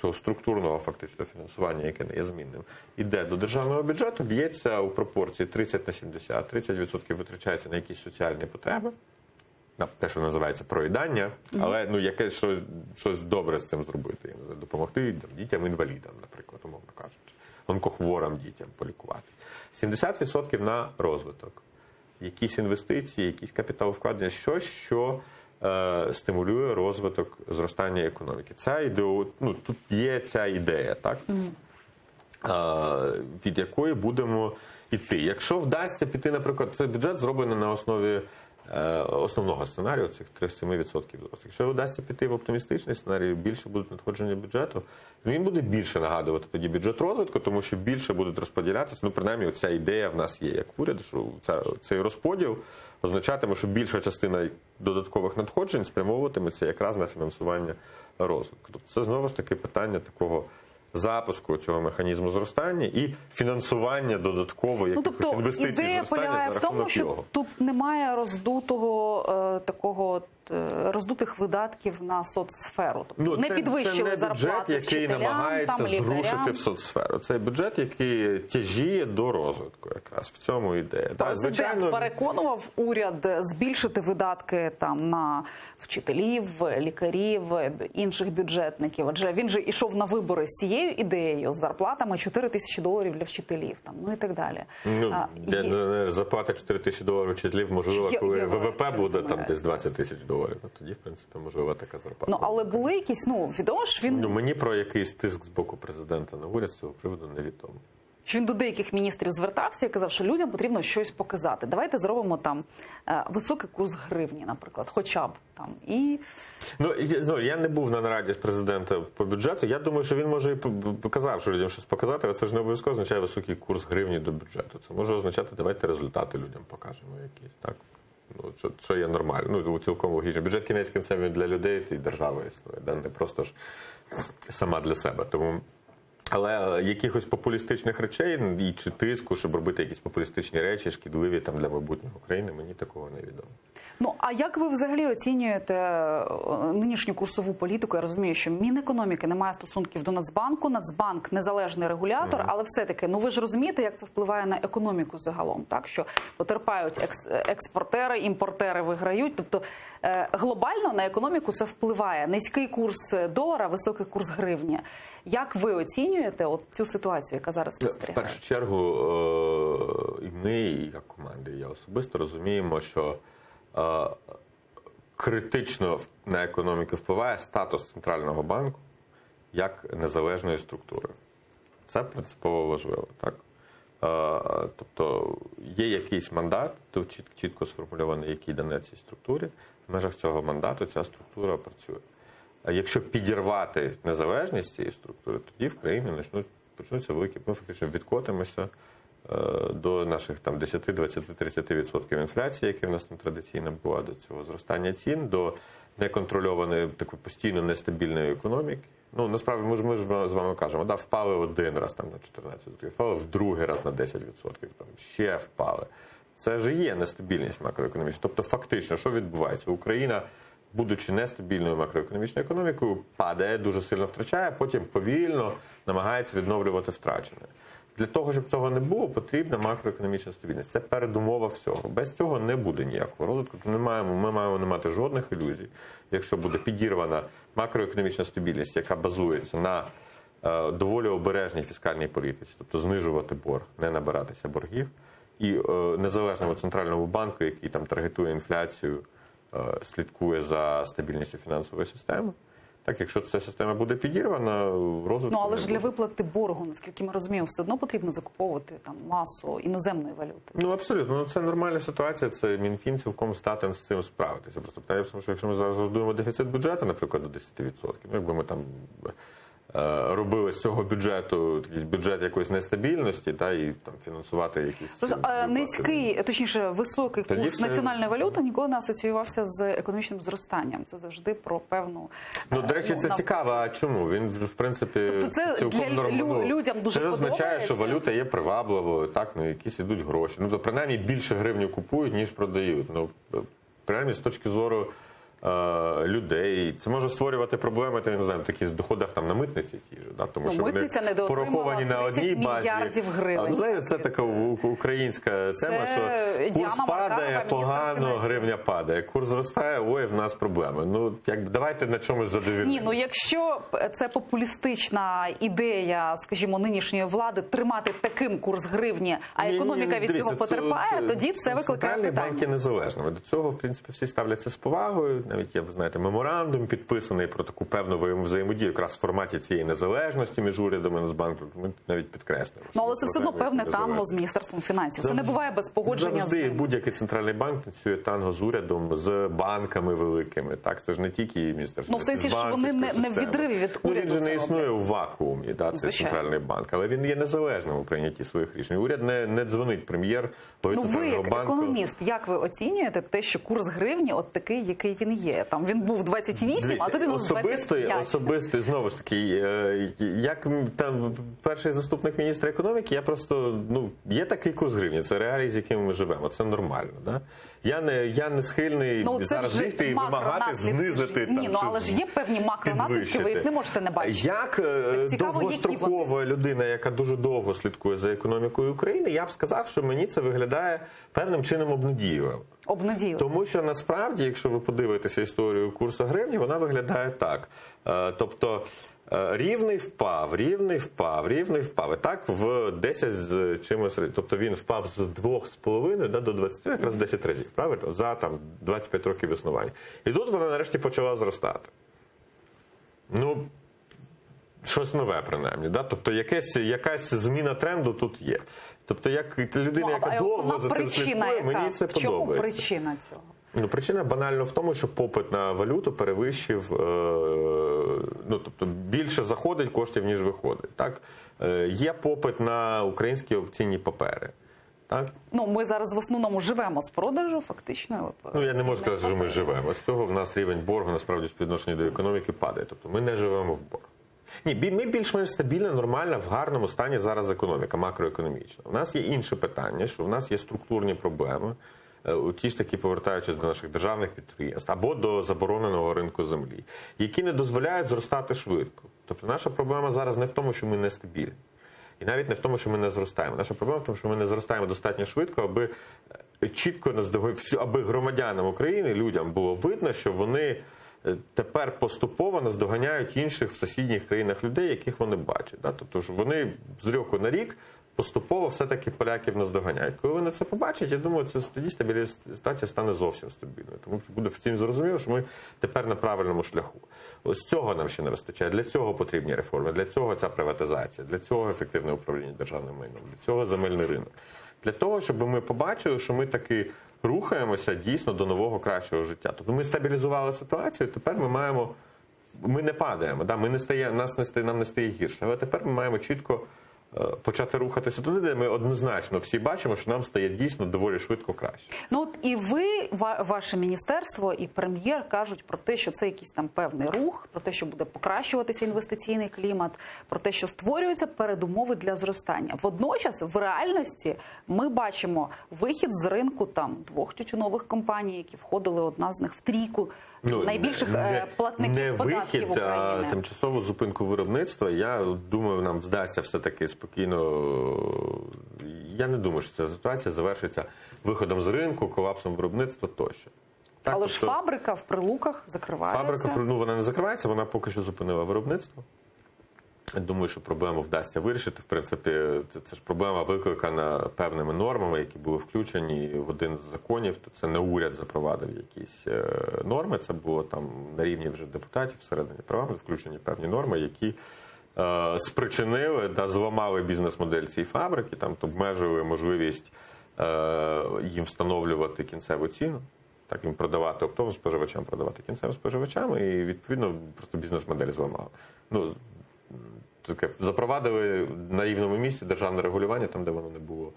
цього структурного фактично фінансування, яке не є змінним, іде до державного бюджету, б'ється у пропорції 30 на 70, 30% витрачається на якісь соціальні потреби, на те, що називається проїдання, але якесь щось добре з цим зробити, я не знаю, допомогти дітям-інвалідам, наприклад, умовно кажучи, онкохворим дітям полікувати. 70% на розвиток, якісь інвестиції, якісь капіталовкладення, щось, що стимулює розвиток зростання економіки. Тут є ця ідея, так? Від якої будемо йти. Якщо вдасться піти, наприклад, цей бюджет зроблений на основі основного сценарію, цих 37%. Якщо вдасться піти в оптимістичний сценарій, більше будуть надходження бюджету, він буде більше нагадувати тоді бюджет розвитку, тому що більше будуть розподілятися. Принаймні, ця ідея в нас є, як в уряді, що цей розподіл означатиме, що більша частина додаткових надходжень спрямовуватиметься якраз на фінансування розвитку. Тобто це знову ж таки питання такого запуску цього механізму зростання і фінансування додатково якихось інвестицій в зростання за рахунок його. Тут немає роздутих видатків на соцсферу. Тобто не підвищили зарплати вчителям, який намагається зрушити в соцсферу. Це бюджет, який тяжіє до розвитку, якраз в цьому ідея. Президент переконував уряд збільшити видатки на вчителів, лікарів, інших бюджетників. Адже він же йшов на вибори з цією ідеєю, з зарплатами $4 тисячі для вчителів, і так далі. Зарплата $4 тисячі вчителів, можливо, коли ВВП буде десь $20 тисяч. Тоді, в принципі, можливо, така зарплата. Але були якісь, відомо ж він... Мені про якийсь тиск з боку президента на уряд з цього приводу невідомо. Що він до деяких міністрів звертався і казав, що людям потрібно щось показати. Давайте зробимо високий курс гривні, наприклад, хоча б і... Я не був на нараді з президента по бюджету. Я думаю, що він може і показав, що людям щось показати, але це ж не обов'язково означає високий курс гривні до бюджету. Це може означати, давайте результати людям покажемо якісь, так? Що є нормально, цілком логічно. Бюджет кінець кінцем для людей і держава існує, не просто ж сама для себе. Тому Але якихось популістичних речей і чи тиску, щоб робити якісь популістичні речі, шкідливі там для майбутнього України, мені такого не відомо. Ну, а як ви взагалі оцінюєте нинішню курсову політику? Я розумію, що Мінекономіки не має стосунків до Нацбанку, Нацбанк – незалежний регулятор, але все-таки, ну ви ж розумієте, як це впливає на економіку загалом, так? Що потерпають експортери, імпортери виграють, тобто глобально на економіку це впливає. Низький курс долара, високий курс гривні. Як ви оцінюєте от цю ситуацію, яка зараз В спостерігається? першу чергу і ми, і як команди, і я особисто розуміємо, що критично на економіку впливає статус Центрального банку як незалежної структури. Це принципово важливо, так? Тобто є якийсь мандат, чітко сформульований, який дане цій структурі. В межах цього мандату ця структура працює. А якщо підірвати незалежність цієї структури, тоді в країні почнуться великі, ми фактично відкотимося до наших там 10, 20, 30% інфляції, які в нас там традиційно була, до цього зростання цін, до неконтрольованої, такої постійно нестабільної економіки. Ну, насправді, ми ж з вами кажемо, да, впали один раз там на 14%, впали в другий раз на 10%, там ще впали. Це ж є нестабільність макроекономічна. Тобто, фактично, що відбувається? Україна, будучи нестабільною макроекономічною економікою, падає, дуже сильно втрачає, а потім повільно намагається відновлювати втрачене. Для того, щоб цього не було, потрібна макроекономічна стабільність. Це передумова всього. Без цього не буде ніякого розвитку. Ми маємо не мати жодних ілюзій. Якщо буде підірвана макроекономічна стабільність, яка базується на доволі обережній фіскальній політиці, тобто знижувати борг, не набиратися боргів, і незалежному центральному банку, який там таргетує інфляцію, слідкує за стабільністю фінансової системи. Так, якщо ця система буде підірвана, розвитку Ну, але не ж буде. для виплати боргу, наскільки ми розуміємо, все одно потрібно закуповувати там масу іноземної валюти. Ну, абсолютно. Ну, це нормальна ситуація, це Мінфін цілком здатен з цим справитися. Просто питання в тому, що якщо ми зараз роздуємо дефіцит бюджету, наприклад, до 10%, ну, якби ми там робили з цього бюджету такий бюджет якоїсь нестабільності, та, і там фінансувати якісь... Просто низький, точніше, високий Тоді курс це- національної валюти ніколи не асоціювався з економічним зростанням. Це завжди про певну... Ну, до речі, це нам- цікаво. А чому? Він, в принципі, Тобто це цілком для нормально. людям дуже Це означає, подобається? що валюта є привабливою, так, ну, якісь ідуть гроші. Ну, то принаймні більше гривню купують, ніж продають. Ну, принаймні, з точки зору людей. Це може створювати проблеми, я не знаю, в таких доходах там на митниці ті ж, да? Тому Ну, що митниця вони недоотримала пораховані на 30 одній базі. мільярдів гривень. Ну, знаєте, це така українська тема, що курс Діана Маркарова, падає, міністр погано, фінансів. гривня падає. Курс зростає, ой, в нас проблеми. Ну, давайте на чомусь задовільнимо. Ні, ну якщо це популістична ідея, скажімо, нинішньої влади тримати таким курс гривні, а економіка від цього потерпає, тоді це викликає Центральний банк є питання. незалежними. До цього, в принципі, всі ставляться з повагою. Навіть є, ви знаєте, меморандум підписаний про таку певну взаємодію якраз в форматі цієї незалежності між урядом і Нацбанком. Ми навіть підкреслюємо. Ну, але що це все одно окремі певне танго незалежні. з Міністерством фінансів. Це не буває без погодження з Завжди ним. будь-який центральний банк танцює танго з урядом, з банками великими. Так, це ж не тільки міністерство. Ну, в сенсі, що вони не в відриві від Ну, уряду він же не це існує роблять. у вакуумі, да, цей Звичайно. центральний банк, але він є незалежним у прийнятті своїх рішень. Уряд не дзвонить прем'єр, Ну, ви, центрального як банку. економіст, як ви оцінюєте те, що курс гривні от такий, який він є? Там він був 28, а тут він Дивіться, 25. особистий, знову ж таки, як там перший заступник міністра економіки, я просто, ну, є такий курс гривні, це реалії, з якими ми живемо, це нормально, да? Я не схильний Ну, це зараз вже жити і вимагати макронаслідки. знизити. Ні, там, ну чи але ж є певні макронаслідки, ви їх не можете не бачити. Як цікаво, довгострокова людина, яка дуже довго слідкує за економікою України, я б сказав, що мені це виглядає певним чином обнадійливо. Обнадійливо. Тому що насправді, якщо ви подивитеся історію курсу гривні, вона виглядає так. Тобто рівний впав. І так в 10 з чимось. Тобто він впав з 2,5 до 20, якраз 10 разів, правильно? За там 25 років існування. І тут вона нарешті почала зростати. Ну, щось нове, принаймні. Да? Тобто якась зміна тренду тут є. Тобто, як людина, яка А довго за цим причина слідкує, яка? мені це В чому подобається. причина цього? Ну, причина банально в тому, що попит на валюту перевищив, ну, тобто більше заходить коштів, ніж виходить. Так? Є попит на українські опційні папери. Так? Ну, ми зараз в основному живемо з продажу, фактично. Ну, я не можу сказати, що ми живемо. З цього в нас рівень боргу, насправді, співвідношення до економіки падає. Тобто ми не живемо в борг. Ні, ми більш-менш стабільна, нормальна, в гарному стані зараз економіка, макроекономічна. У нас є інше питання, що у нас є структурні проблеми, ті ж таки повертаючись до наших державних підприємств або до забороненого ринку землі, які не дозволяють зростати швидко. Тобто наша проблема зараз не в тому, що ми нестабільні. І навіть не в тому, що ми не зростаємо. Наша проблема в тому, що ми не зростаємо достатньо швидко, аби чітко аби громадянам України, людям було видно, що вони тепер поступово наздоганяють інших в сусідніх країнах людей, яких вони бачать. Тобто що вони з року на рік поступово все-таки поляків наздоганяють. Коли вони це побачать, я думаю, тоді стабілізація стане зовсім стабільною. Тому що буде всім зрозуміло, що ми тепер на правильному шляху. Ось цього нам ще не вистачає. Для цього потрібні реформи, для цього ця приватизація, для цього ефективне управління державним майном, для цього земельний ринок. Для того, щоб ми побачили, що ми таки рухаємося дійсно до нового кращого життя. Тобто ми стабілізували ситуацію, тепер ми не падаємо, нам не стає гірше. Але тепер ми маємо чітко почати рухатися туди, де ми однозначно всі бачимо, що нам стає дійсно доволі швидко краще. Ну от і ви, ваше міністерство, і прем'єр кажуть про те, що це якийсь там певний рух, про те, що буде покращуватися інвестиційний клімат, про те, що створюються передумови для зростання. Водночас, в реальності, ми бачимо вихід з ринку там 2 тютюнових компаній, які входили, одна з них в трійку найбільших платників податків України. Не вихід, а тимчасову зупинку виробництва. Я думаю, нам вдасться все-таки спокійно. Я не думаю, що ця ситуація завершиться виходом з ринку, колапсом виробництва тощо. Так, але ж фабрика в Прилуках закривається. Фабрика, вона не закривається, вона поки що зупинила виробництво. Я думаю, що проблему вдасться вирішити. В принципі, це ж проблема викликана певними нормами, які були включені в один з законів. То це не уряд запровадив якісь норми, це було там на рівні вже депутатів всередині парламенту включені певні норми, які спричинили, зламали бізнес-модель цієї фабрики, там обмежили можливість їм встановлювати кінцеву ціну, так їм продавати оптовим споживачам, продавати кінцевим споживачам, і відповідно просто бізнес-модель зламали. Запровадили на рівному місці державне регулювання там, де воно не було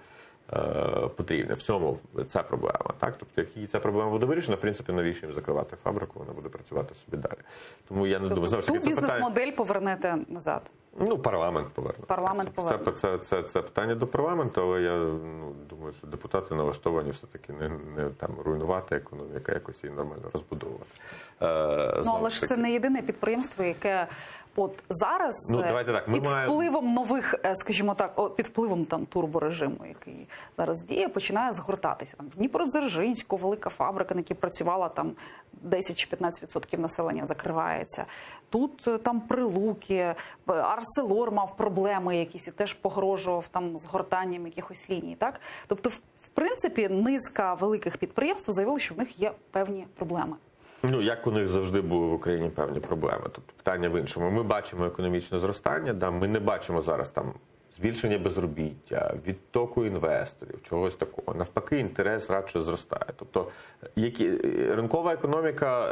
потрібне. В цьому ця проблема. Так? Тобто, як ця проблема буде вирішена, в принципі, навіщо їм закривати фабрику, вона буде працювати собі далі. Тому я не думаю, знову ж таки, цю бізнес-модель повернете назад? Парламент поверне. Парламент поверне. Це питання до парламенту, але я думаю, що депутати налаштовані все-таки не там руйнувати економіку, якось її нормально розбудовувати. Але ж це не єдине підприємство, яке от зараз давайте так, під впливом нових, скажімо так, під впливом там турборежиму, який зараз діє, починає згортатися. Там в Дніпродзержинську велика фабрика, на якій працювала там 10 чи 15% населення, закривається. Тут там Прилуки, Арселор мав проблеми якісь і теж погрожував там згортанням якихось ліній. Так? Тобто, в принципі, низка великих підприємств заявили, що в них є певні проблеми. Як у них завжди були в Україні певні проблеми. Тобто питання в іншому. Ми бачимо економічне зростання, ми не бачимо зараз там збільшення безробіття, відтоку інвесторів, чогось такого. Навпаки, інтерес радше зростає. Тобто ринкова економіка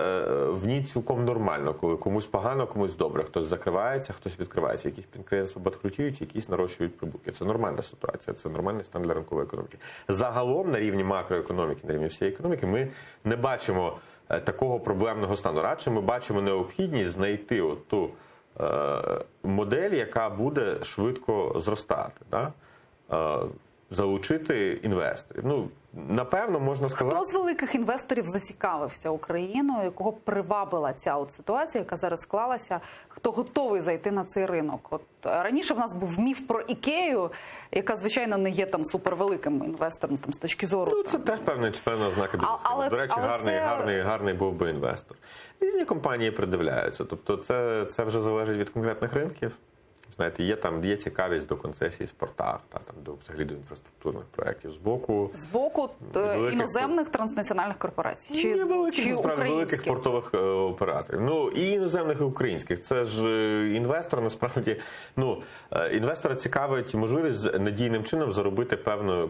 в ній цілком нормально, коли комусь погано, комусь добре. Хтось закривається, хтось відкривається. Якісь підприємства банкрутують, якісь нарощують прибутки. Це нормальна ситуація, це нормальний стан для ринкової економіки. Загалом на рівні макроекономіки, на рівні всієї економіки ми не бачимо такого проблемного стану. Радше ми бачимо необхідність знайти ту модель, яка буде швидко зростати, залучити інвесторів. Напевно, можна сказати... Хто з великих інвесторів зацікавився Україною, якого привабила ця ситуація, яка зараз склалася, хто готовий зайти на цей ринок? От раніше в нас був міф про Ікею, яка, звичайно, не є там супервеликим інвестором там, з точки зору... Це теж певна ознака бізнесу. До речі, гарний був би інвестор. Різні компанії придивляються. Тобто це вже залежить від конкретних ринків. Знаєте, є цікавість до концесій в портах, взагалі до інфраструктурних проєктів з боку іноземних транснаціональних корпорацій. Чи великих портових операторів. І іноземних, і українських. Це ж інвестор, насправді, інвестора цікавить можливість надійним чином заробити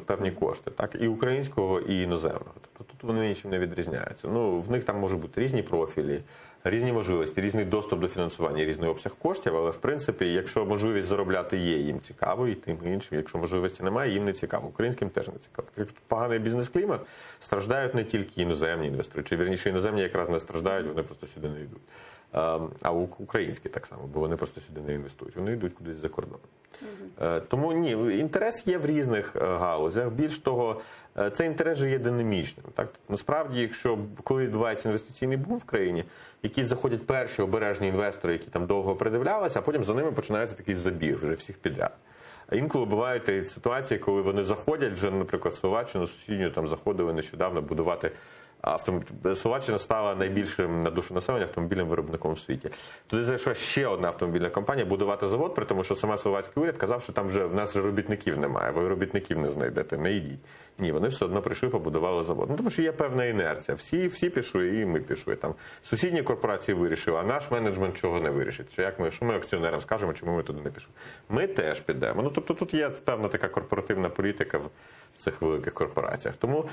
певні кошти, так, і українського, і іноземного. Тобто тут вони нічим не відрізняються. В них там можуть бути різні профілі, різні можливості, різний доступ до фінансування, різний обсяг коштів, але в принципі, якщо можливість заробляти є, їм цікаво, і тим іншим. Якщо можливості немає, їм не цікаво. Українським теж не цікаво. Якщо поганий бізнес-клімат, страждають не тільки іноземні інвестори, чи вірніше іноземні якраз не страждають, вони просто сюди не йдуть. А українські так само, бо вони просто сюди не інвестують, вони йдуть кудись за кордон. Тому ні, інтерес є в різних галузях. Більш того, цей інтерес же є динамічним. Так? Насправді, якщо коли відбувається інвестиційний бум в країні, які заходять перші обережні інвестори, які там довго придивлялися, а потім за ними починається такий забіг вже всіх підряд. А інколи бувають і ситуації, коли вони заходять вже, наприклад, Словаччину, сусідню там заходили нещодавно будувати Словаччина стала найбільшим на душу населення автомобільним виробником у світі. Туди зайшла ще одна автомобільна компанія будувати завод, при тому, що саме словацький уряд казав, що там вже в нас робітників немає, ви робітників не знайдете, не йдіть. Ні, вони все одно прийшли, побудували завод. Ну, тому що є певна інерція. Всі пішли, і ми пішли. Там сусідні корпорації вирішили, а наш менеджмент чого не вирішить. Що ми акціонерам скажемо, чому ми туди не пішли? Ми теж підемо. Ну, тобто тут є певна така корпоративна політика в цих великих корпораціях. Тому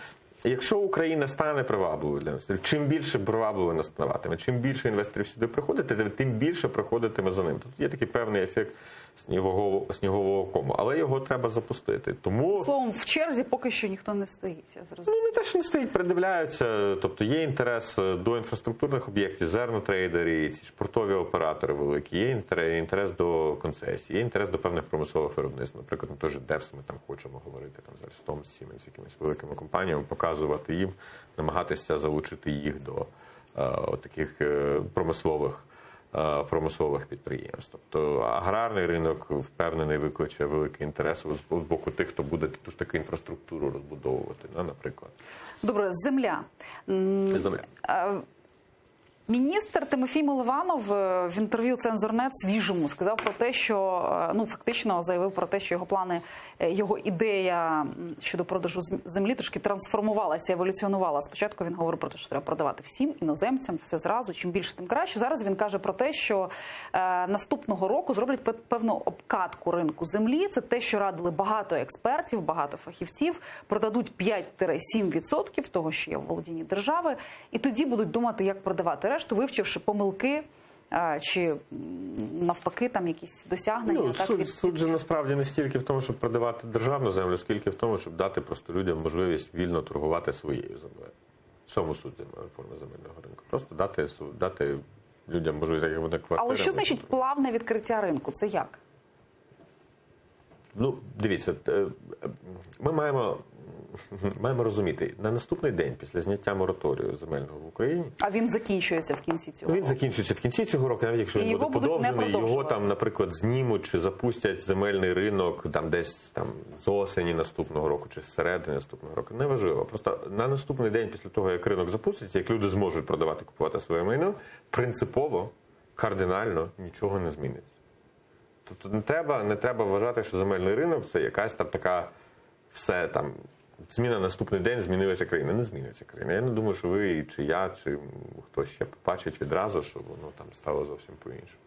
якщо Україна стане привабливою для інвесторів, чим більше привабливо вона ставатиме, чим більше інвесторів сюди приходити, тим більше приходитиме за ним. Тут є такий певний ефект снігового кому, але його треба запустити. Тому словом, в черзі поки що ніхто не стоїть, я зрозуміла. Ну, не те, що не стоїть, придивляються. Тобто є інтерес до інфраструктурних об'єктів, зернотрейдери, ці ж портові оператори великі, є інтерес до концесій, є інтерес до певних промислових виробництв. Наприклад, на той же ДЕПС ми там хочемо говорити там зараз з Том, з Siemens, з якимись великими компаніями, показувати їм, намагатися залучити їх до таких промислових підприємств. Тобто аграрний ринок впевнений викличе великий інтерес з боку тих, хто буде ту ж таки інфраструктуру розбудовувати, наприклад. Добре, земля. Міністр Тимофій Милованов в інтерв'ю «Цензорнет» свіжому сказав про те, що, фактично заявив про те, що його плани, його ідея щодо продажу землі трошки трансформувалася, еволюціонувала. Спочатку він говорив про те, що треба продавати всім іноземцям, все зразу, чим більше, тим краще. Зараз він каже про те, що наступного року зроблять певну обкатку ринку землі. Це те, що радили багато експертів, багато фахівців. Продадуть 5-7% того, що є в володінні держави, і тоді будуть думати, як продавати решту, вивчивши помилки чи навпаки там якісь досягнення. Суть же насправді не стільки в тому, щоб продавати державну землю, скільки в тому, щоб дати просто людям можливість вільно торгувати своєю землею. В цьому суть реформи земельного ринку. Просто дати людям можливість, як вони квартири. Але що значить плавне відкриття ринку? Це як? Ну, дивіться, ми маємо розуміти, на наступний день після зняття мораторію земельного в Україні... А він закінчується в кінці цього року? Він закінчується в кінці цього року, навіть якщо він буде подовжений, його там, наприклад, знімуть чи запустять земельний ринок там десь там з осені наступного року чи з середини наступного року. Неважливо. Просто на наступний день після того, як ринок запуститься, як люди зможуть продавати, купувати своє майно, принципово, кардинально нічого не зміниться. Тобто не треба вважати, що земельний ринок – це якась там така все там, зміна на наступний день, змінилася країна. Не зміниться країна. Я не думаю, що ви, чи я, чи хтось ще побачить відразу, що воно там стало зовсім по-іншому.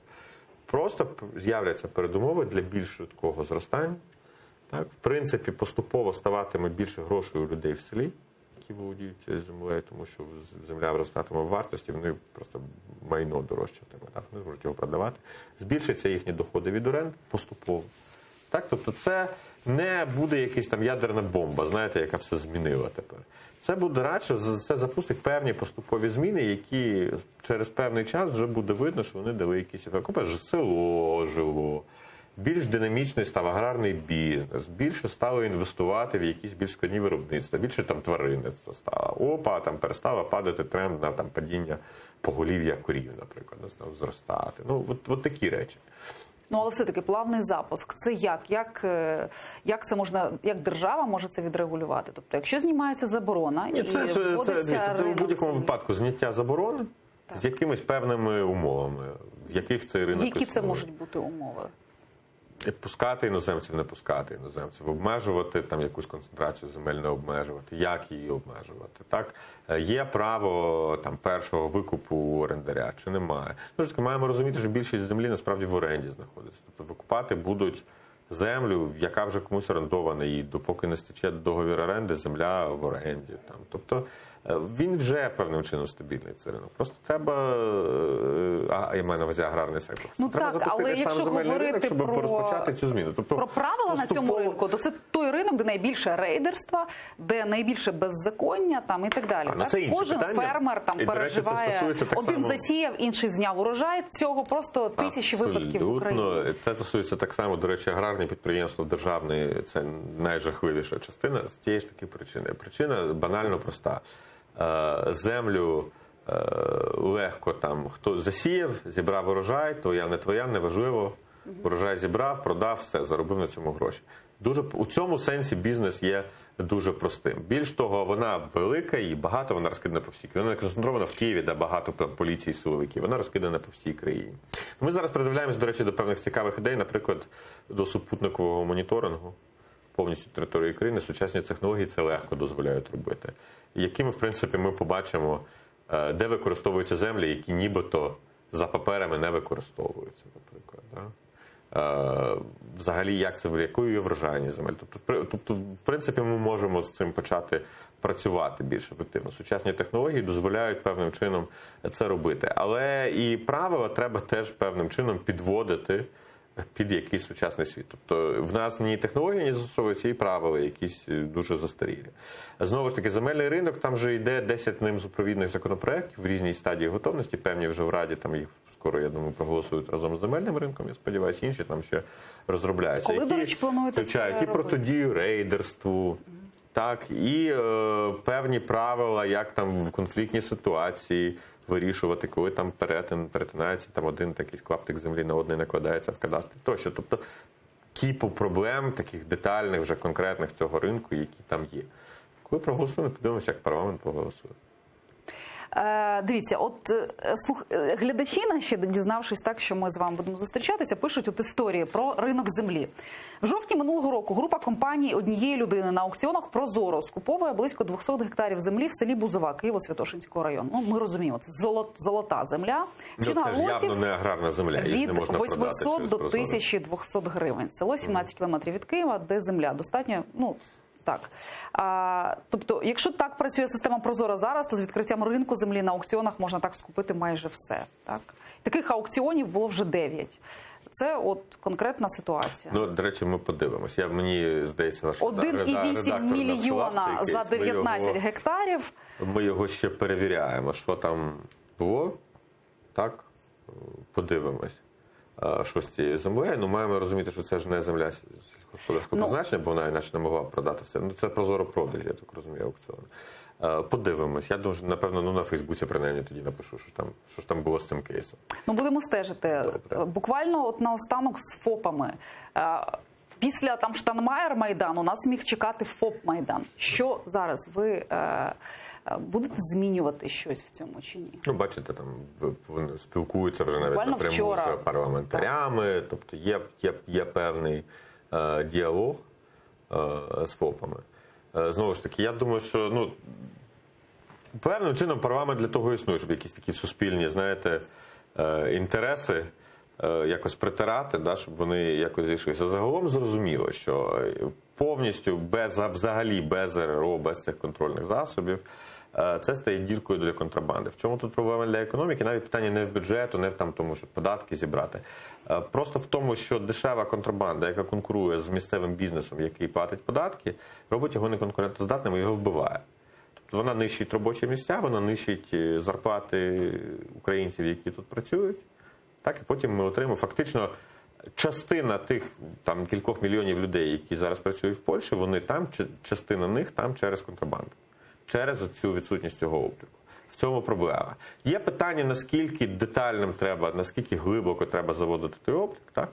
Просто з'являться передумови для більш швидкого зростання. Так? В принципі, поступово ставатиме більше грошей у людей в селі, які володіють цією землею, тому що земля зростатиме в вартості, вони просто майно дорожчатиме. Так? Вони зможуть його продавати. Збільшаться їхні доходи від оренди поступово. Так? Тобто це не буде якась там ядерна бомба, знаєте, яка все змінила тепер. Це буде радше, це запустить певні поступові зміни, які через певний час вже буде видно, що вони дали якісь ефекти. По-перше, село жило, більш динамічний став аграрний бізнес, більше стало інвестувати в якісь більш складні виробництва, більше там тваринництво стало. Там перестало падати тренд на там падіння поголів'я корів, наприклад, став зростати. Ну, от такі речі. Ну, але все-таки плавний запуск. Це як? Як це можна, як держава може це відрегулювати? Тобто, якщо знімається заборона і вводиться це у будь-якому випадку зняття заборони з якимись певними умовами, в яких цей ринок Які це можуть бути умови? Пускати іноземців, не пускати іноземців, обмежувати там якусь концентрацію земель, не обмежувати, як її обмежувати. Так? Є право там першого викупу у орендаря, чи немає. Тож маємо розуміти, що більшість землі насправді в оренді знаходиться. Тобто викупати будуть землю, яка вже комусь орендована, і допоки не стече договір оренди, земля в оренді. Там. Тобто він вже певним чином стабільний, цей ринок. Просто треба, я маю на увазі аграрний сектор. Ну треба так, але запустити якщо сам земельний говорити ринок, щоб про розпочати цю зміну. Тобто, про правила на цьому поступово- ринку, то це той ринок, де найбільше рейдерства, де найбільше беззаконня там і так далі. Ну, так? це інше Кожен питання. фермер там І, до речі, це переживає, стосується так один само- засіяв, інший зняв урожай. Цього просто тисячі випадків в Україні. Абсолютно. Це стосується так само, до речі, аграрне підприємство державне, це найжахливіша частина з тієї ж таки причини. Причина банально проста. Землю легко там, хто засіяв, зібрав урожай, твоя, не твоя, неважливо. Урожай зібрав, продав, все, заробив на цьому гроші. У цьому сенсі бізнес є дуже простим. Більш того, вона велика і багато, вона розкидана по всій країні. Вона концентрована в Києві, де багато поліції, силовиків. Вона розкидана по всій країні. Ми зараз придивляємось, до речі, до певних цікавих ідей, наприклад, до супутникового моніторингу повністю території країни. Сучасні технології це легко дозволяють робити. Якими, в принципі, ми побачимо, де використовуються землі, які нібито за паперами не використовуються, наприклад. Да? Взагалі, як це, якою є врожайність земель. Тобто, в принципі, ми можемо з цим почати працювати більш ефективно. Сучасні технології дозволяють певним чином це робити. Але і правила треба теж певним чином підводити під якийсь сучасний світ. Тобто в нас ні технології не застосовуються, і правила якісь дуже застарілі. Знову ж таки, земельний ринок, там вже йде 10 ним супровідних законопроєктів в різній стадії готовності, певні вже в Раді, там їх скоро, я думаю, проголосують разом з земельним ринком, я сподіваюся, інші там ще розробляються. Коли, до речі, плануєте включають це і протидію рейдерству, так, і певні правила, як там в конфліктній ситуації вирішувати, коли там перетинається там один такий клаптик землі на одний накладається в кадастрі тощо. Тобто кіпу проблем таких детальних, вже конкретних цього ринку, які там є. Коли проголосуємо, подивимося, як парламент проголосує. Дивіться, глядачі наші, дізнавшись так, що ми з вами будемо зустрічатися, пишуть історії про ринок землі. В жовтні минулого року група компаній однієї людини на аукціонах ProZorro скуповує близько 200 гектарів землі в селі Бузова Києво-Святошинського району. Ну, ми розуміємо, це золота земля. Ціна це ж явно лотів не аграрна земля, її від не можна продати 800 до через ProZorro. 1200 гривень. Село 17 кілометрів від Києва, де земля достатньо, так. Тобто, якщо так працює система ProZorro зараз, то з відкриттям ринку землі на аукціонах можна так скупити майже все. Так? Таких аукціонів було вже 9. Це от конкретна ситуація. Ну, до речі, ми подивимося. Мені здається, ваш 1,8 мільйона за 19 гектарів. Ми його ще перевіряємо, що там було. Так, подивимось. Що з цією землею. Ну, маємо розуміти, що це ж не земля сільськогосподарського призначення, бо вона іначе не могла продатися. Ну, це ProZorro продаж, я так розумію, аукціон. Подивимось. Я думаю, напевно, на Фейсбуці принаймні тоді напишу, що ж там було з цим кейсом. Ну, будемо стежити. Добре. Буквально от наостанок з ФОПами. Після там Штайнмайєр Майдану нас міг чекати ФОП-Майдан. Що зараз? Ви будете змінювати щось в цьому чи ні? Ну, бачите, там вони спілкуються вже навіть Буквально напряму вчора. з парламентарями, тобто є певний діалог з ФОПами. Знову ж таки, я думаю, що певним чином парламент для того існує, щоб якісь такі суспільні, знаєте, інтереси якось притирати, щоб вони якось зійшлися. Загалом зрозуміло, що повністю взагалі без РРО, без цих контрольних засобів, це стає діркою для контрабанди. В чому тут проблема для економіки? Навіть питання не в бюджету, не в тому, щоб податки зібрати. Просто в тому, що дешева контрабанда, яка конкурує з місцевим бізнесом, який платить податки, робить його неконкурентоздатним і його вбиває. Тобто вона нищить робочі місця, вона нищить зарплати українців, які тут працюють. Так, і потім ми отримаємо фактично частина тих там кількох мільйонів людей, які зараз працюють в Польщі, вони там, частина них там через контрабанду. Через цю відсутність цього обліку. В цьому проблема. Є питання, наскільки детальним треба, наскільки глибоко треба заводити той облік, так?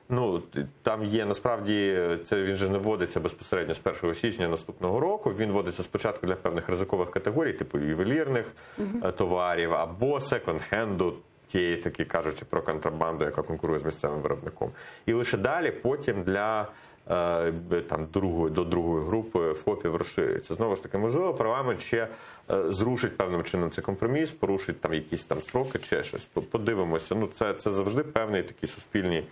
Ну, там є, насправді, він же не вводиться безпосередньо з 1 січня наступного року, він вводиться спочатку для певних ризикових категорій, типу ювелірних товарів, або секонд-хенду, тієї, таки кажучи, про контрабанду, яка конкурує з місцевим виробником. І лише далі потім для до другої групи ФОПів розширюється. Знову ж таки, можливо, парламент ще зрушить певним чином цей компроміс, порушить там якісь там строки чи щось. Подивимося. Ну, це завжди певний такий суспільний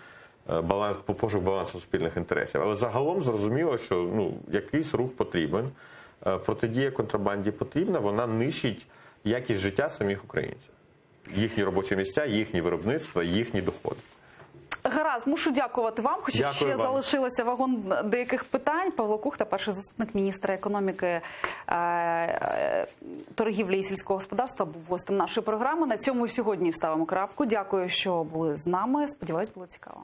пошук балансу суспільних інтересів. Але загалом зрозуміло, що якийсь рух потрібен. протидія контрабанді потрібна, вона нищить якість життя самих українців. Їхні робочі місця, їхні виробництва, їхні доходи. Гаразд, мушу дякувати вам, хоча Дякую ще вам. залишилося вагон деяких питань. Павло Кухта, перший заступник міністра економіки, торгівлі і сільського господарства, був гостем нашої програми. На цьому сьогодні ставимо крапку. Дякую, що були з нами. Сподіваюсь, було цікаво.